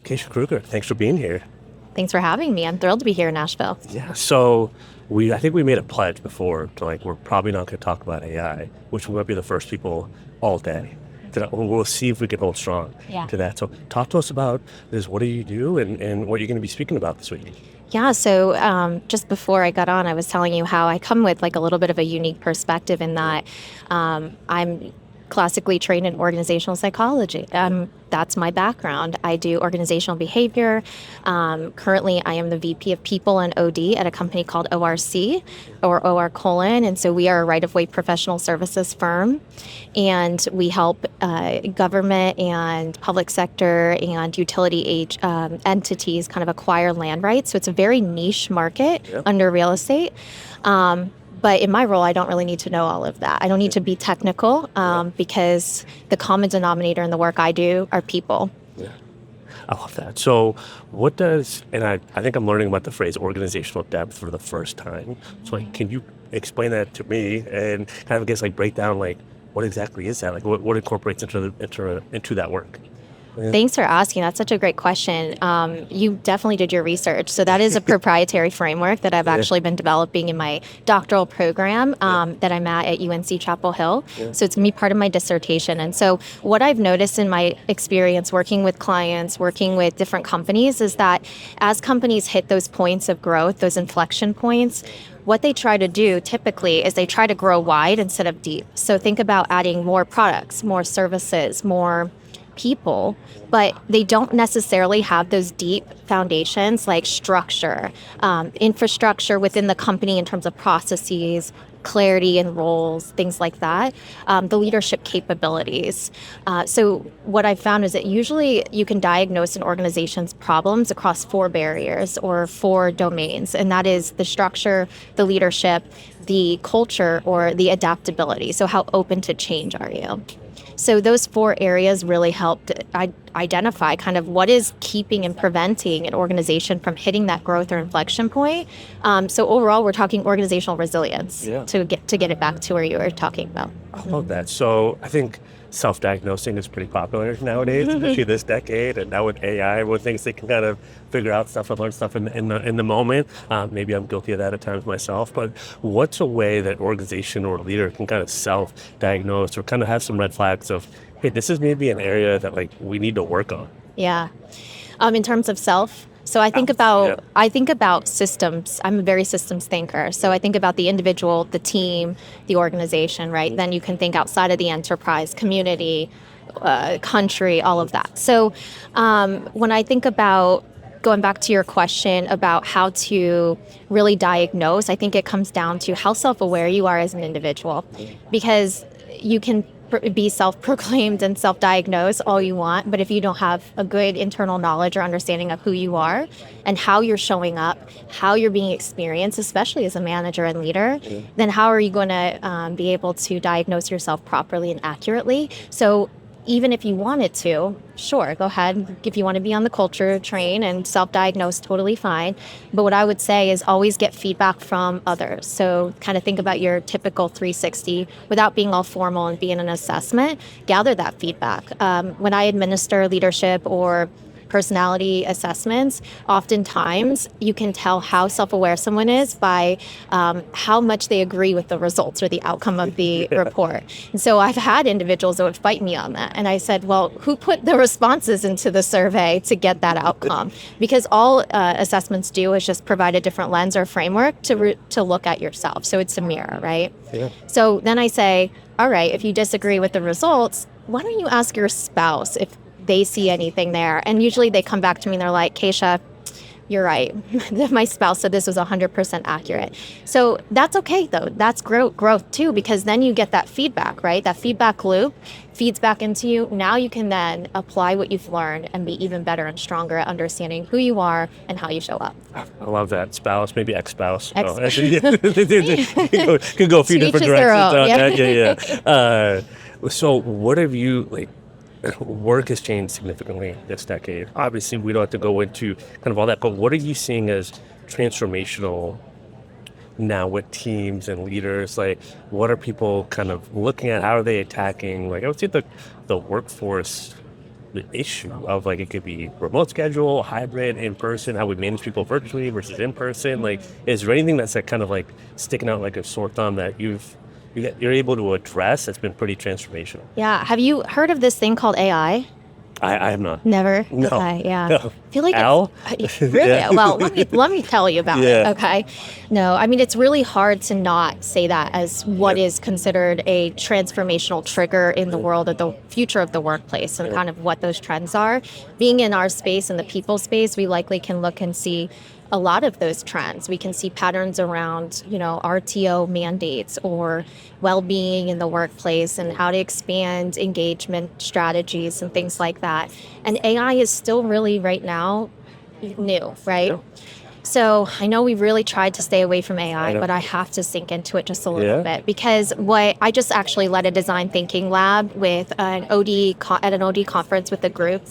Kayshia Kruger, thanks for being here. Thanks for having me. I'm thrilled to be here in Nashville. Yeah, so I think we made a pledge before to we're probably not going to talk about AI, which we might be the first people all day. We'll see if we can hold strong to that. So talk to us about this. What do you do and what you're going to be speaking about this week? Yeah, so just before I got on, I was telling you how I come with a little bit of a unique perspective in that I'm classically trained in organizational psychology. That's my background. I do organizational behavior. Currently, I am the VP of People and OD at a company called ORC, or OR colon. And so we are a right-of-way professional services firm. And we help government and public sector and utility entities kind of acquire land rights. So it's a very niche market under real estate. But in my role, I don't really need to know all of that. I don't need to be technical because the common denominator in the work I do are people. Yeah, I love that. So what does, and I think I'm learning about the phrase organizational depth for the first time. So can you explain that to me and kind of break down what exactly is that? What incorporates into that work? Yeah. Thanks for asking. That's such a great question. You definitely did your research. So that is a proprietary framework that I've actually been developing in my doctoral program that I'm at UNC Chapel Hill. Yeah. So it's going to be part of my dissertation. And so what I've noticed in my experience working with clients, working with different companies, is that as companies hit those points of growth, those inflection points, what they try to do typically is they try to grow wide instead of deep. So think about adding more products, more services, more people, but they don't necessarily have those deep foundations like structure, infrastructure within the company in terms of processes, clarity and roles, things like that, the leadership capabilities. So what I've found is that usually you can diagnose an organization's problems across 4 barriers or 4 domains, and that is the structure, the leadership, the culture, or the adaptability. So how open to change are you? So those 4 areas really helped identify kind of what is keeping and preventing an organization from hitting that growth or inflection point. So overall, we're talking organizational resilience to get it back to where you were talking about. I love that. So I think self-diagnosing is pretty popular nowadays, especially this decade. And now with AI, everyone thinks they can kind of figure out stuff and learn stuff in the moment. Maybe I'm guilty of that at times myself. But what's a way that organization or leader can kind of self-diagnose or kind of have some red flags of, hey, this is maybe an area that we need to work on? Yeah. In terms of self, so I think about systems. I'm a very systems thinker. So I think about the individual, the team, the organization, right? Then you can think outside of the enterprise, community, country, all of that. So when I think about going back to your question about how to really diagnose, I think it comes down to how self-aware you are as an individual, because you can be self-proclaimed and self-diagnosed all you want, but if you don't have a good internal knowledge or understanding of who you are and how you're showing up, how you're being experienced, especially as a manager and leader, then how are you going to be able to diagnose yourself properly and accurately? So even if you wanted to, sure, go ahead. If you want to be on the culture train and self-diagnose, totally fine. But what I would say is always get feedback from others. So kind of think about your typical 360 without being all formal and being an assessment. Gather that feedback. When I administer leadership or personality assessments, oftentimes you can tell how self-aware someone is by how much they agree with the results or the outcome of the report. And so I've had individuals that would fight me on that. And I said, well, who put the responses into the survey to get that outcome? Because all assessments do is just provide a different lens or framework to look at yourself. So it's a mirror, right? Yeah. So then I say, all right, if you disagree with the results, why don't you ask your spouse if they see anything there? And usually they come back to me and they're like, Kayshia, you're right. My spouse said this was 100% accurate. So that's okay, though. That's growth, too, because then you get that feedback, right? That feedback loop feeds back into you. Now you can then apply what you've learned and be even better and stronger at understanding who you are and how you show up. I love that. Spouse, maybe ex-spouse. Could go a few different directions. So what have you, work has changed significantly this decade. Obviously, we don't have to go into kind of all that, but what are you seeing as transformational now with teams and leaders? What are people kind of looking at? How are they attacking? I would say the workforce the issue of like it could be remote schedule, hybrid, in person, how we manage people virtually versus in person. Like, is there anything that's like kind of like sticking out like a sore thumb that you're able to address that's been pretty transformational? Yeah. Have you heard of this thing called AI? I have not. Never? No. Okay, yeah. No. I feel like Al? really? Yeah. Well, let me tell you about Yeah. it, okay? No, I mean, it's really hard to not say that as what is considered a transformational trigger in the world of the future of the workplace and kind of what those trends are. Being in our space, in the people space, we likely can look and see a lot of those trends. We can see patterns around, RTO mandates or well-being in the workplace and how to expand engagement strategies and things like that. And AI is still really right now new, right? Yeah. So I know we really tried to stay away from AI, but I have to sink into it just a little bit because I just actually led a design thinking lab with an at an OD conference with a group.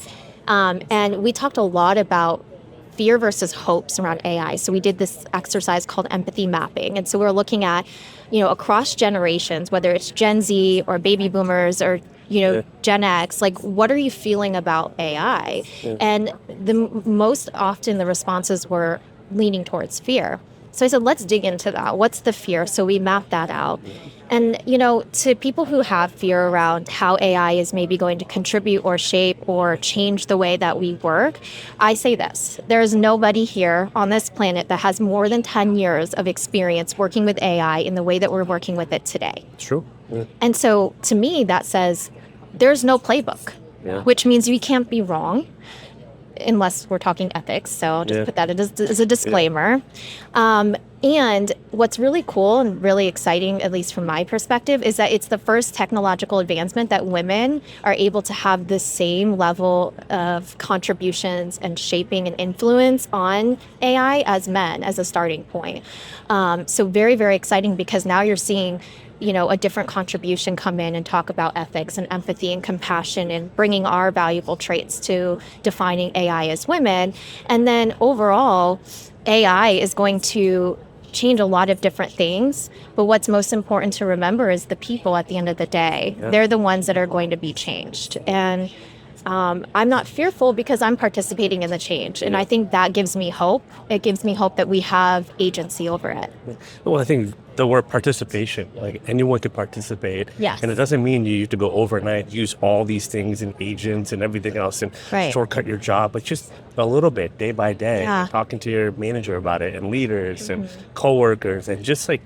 And we talked a lot about fear versus hopes around AI. So we did this exercise called empathy mapping. And so we're looking at, across generations, whether it's Gen Z or baby boomers or, Gen X, like what are you feeling about AI? And most often the responses were leaning towards fear. So I said, let's dig into that. What's the fear? So we mapped that out. And, to people who have fear around how AI is maybe going to contribute or shape or change the way that we work, I say this. There's nobody here on this planet that has more than 10 years of experience working with AI in the way that we're working with it today. True. Yeah. And so to me, that says there's no playbook, which means we can't be wrong. Unless we're talking ethics, so I'll just put that as a disclaimer. And what's really cool and really exciting, at least from my perspective, is that it's the first technological advancement that women are able to have the same level of contributions and shaping and influence on AI as men as a starting point. So very, very exciting because now you're seeing a different contribution come in and talk about ethics and empathy and compassion and bringing our valuable traits to defining AI as women. And then overall, AI is going to change a lot of different things. But what's most important to remember is the people at the end of the day. Yeah. They're the ones that are going to be changed. And I'm not fearful because I'm participating in the change. And I think that gives me hope. It gives me hope that we have agency over it. Well, I think the word participation, like anyone could participate. Yes. And it doesn't mean you have to go overnight, use all these things and agents and everything else and shortcut your job, but just a little bit, day by day, talking to your manager about it and leaders and coworkers and just like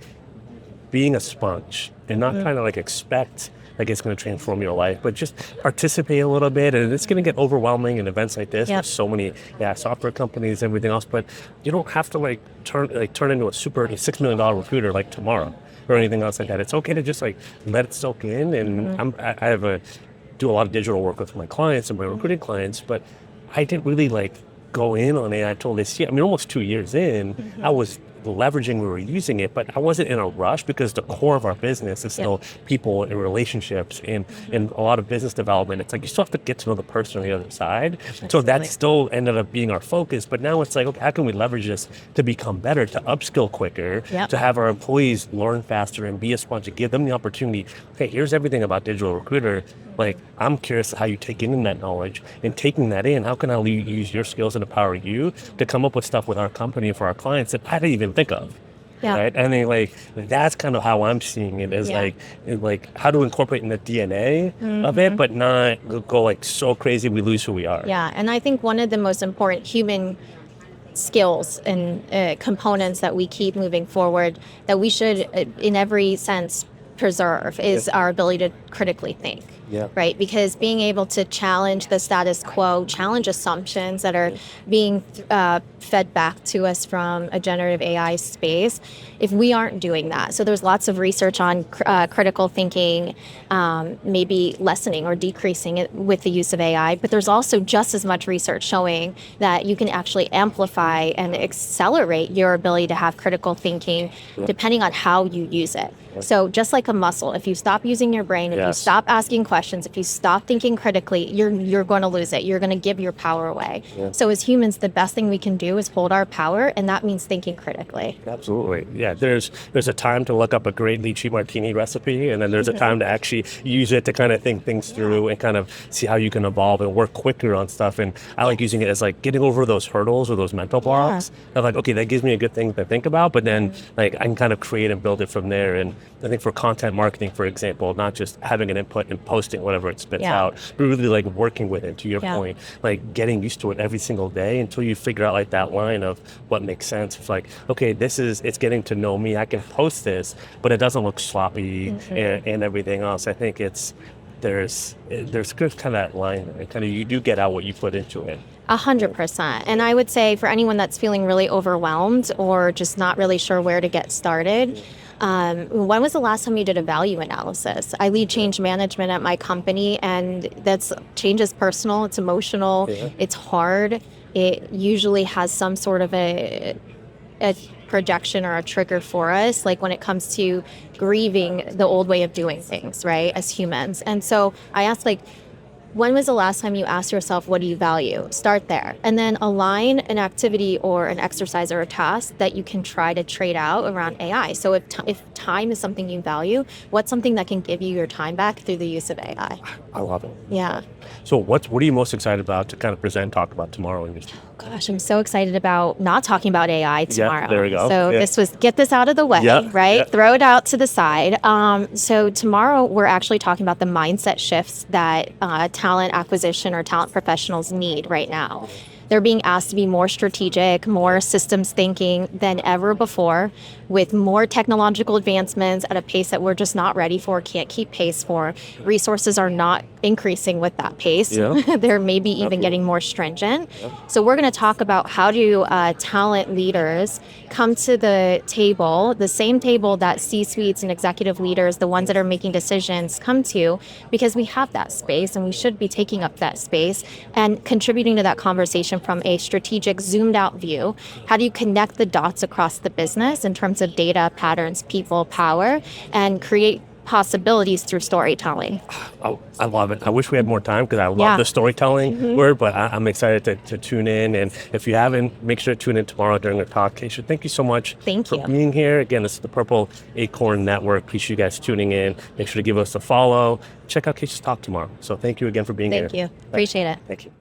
being a sponge and not trying to like expect like it's going to transform your life, but just participate a little bit. And it's going to get overwhelming in events like this. There's so many software companies, everything else, but you don't have to turn into a super $6 million recruiter like tomorrow or anything else like that. It's okay to just like let it soak in. And I do a lot of digital work with my clients and my recruiting clients, but I didn't really like go in on AI until this year. I mean, almost 2 years in, I was leveraging, we were using it, but I wasn't in a rush because the core of our business is still people and relationships and a lot of business development. It's like you still have to get to know the person on the other side. Absolutely. So that still ended up being our focus. But now it's like, okay, how can we leverage this to become better, to upskill quicker, to have our employees learn faster and be a sponge, to give them the opportunity. Okay, here's everything about digital recruiter. Like, I'm curious how you take in that knowledge and taking that in. How can I use your skills and empower you to come up with stuff with our company and for our clients that I didn't even think of? Yeah. Right. And then like that's kind of how I'm seeing it is like how to incorporate in the DNA of it, but not go like so crazy we lose who we are. Yeah. And I think one of the most important human skills and components that we keep moving forward that we should in every sense preserve is our ability to critically think. Yeah. Right? Because being able to challenge the status quo, challenge assumptions that are being fed back to us from a generative AI space, if we aren't doing that. So there's lots of research on critical thinking, maybe lessening or decreasing it with the use of AI, but there's also just as much research showing that you can actually amplify and accelerate your ability to have critical thinking depending on how you use it. So just like a muscle, if you stop using your brain, if you stop asking questions, questions, if you stop thinking critically, you're going to lose it. You're going to give your power away. Yeah. So as humans, the best thing we can do is hold our power, and that means thinking critically. Absolutely. Yeah, there's a time to look up a great lychee martini recipe, and then there's a time to actually use it to kind of think things through and kind of see how you can evolve and work quicker on stuff. And I like using it as like getting over those hurdles or those mental blocks. Of like, okay, that gives me a good thing to think about, but then like I can kind of create and build it from there. And I think for content marketing, for example, not just having an input and posting whatever it spits out, but really like working with it, to your point, like getting used to it every single day until you figure out like that line of what makes sense. It's like, okay, it's getting to know me. I can post this, but it doesn't look sloppy and everything else. I think there's kind of that line, and kind of you do get out what you put into it. 100%. And I would say for anyone that's feeling really overwhelmed or just not really sure where to get started, when was the last time you did a value analysis? I lead change management at my company, and change is personal, it's emotional, it's hard. It usually has some sort of a projection or a trigger for us, like when it comes to grieving the old way of doing things, right, as humans. And so I asked, like, when was the last time you asked yourself, what do you value? Start there. And then align an activity or an exercise or a task that you can try to trade out around AI. So if time is something you value, what's something that can give you your time back through the use of AI? I love it. Yeah. So what are you most excited about to kind of present and talk about tomorrow in your team? Gosh, I'm so excited about not talking about AI tomorrow. Yeah, there we go. So get this out of the way, right? Yeah. Throw it out to the side. So tomorrow we're actually talking about the mindset shifts that talent acquisition or talent professionals need right now. They're being asked to be more strategic, more systems thinking than ever before, with more technological advancements at a pace that we're just not ready for, can't keep pace for. Resources are not increasing with that pace. Yeah. They're maybe even getting more stringent. Yeah. So we're going to talk about how do talent leaders come to the table, the same table that C-suites and executive leaders, the ones that are making decisions, come to, because we have that space and we should be taking up that space and contributing to that conversation from a strategic, zoomed out view. How do you connect the dots across the business in terms of data, patterns, people, power, and create possibilities through storytelling? Oh, I love it. I wish we had more time because I love the storytelling word, but I'm excited to tune in. And if you haven't, make sure to tune in tomorrow during the talk. Kayshia, thank you so much for being here. Again, this is the Purple Acorn Network. Appreciate you guys tuning in. Make sure to give us a follow. Check out Kayshia's talk tomorrow. So thank you again for being here. Thank you. Appreciate it. Thank you.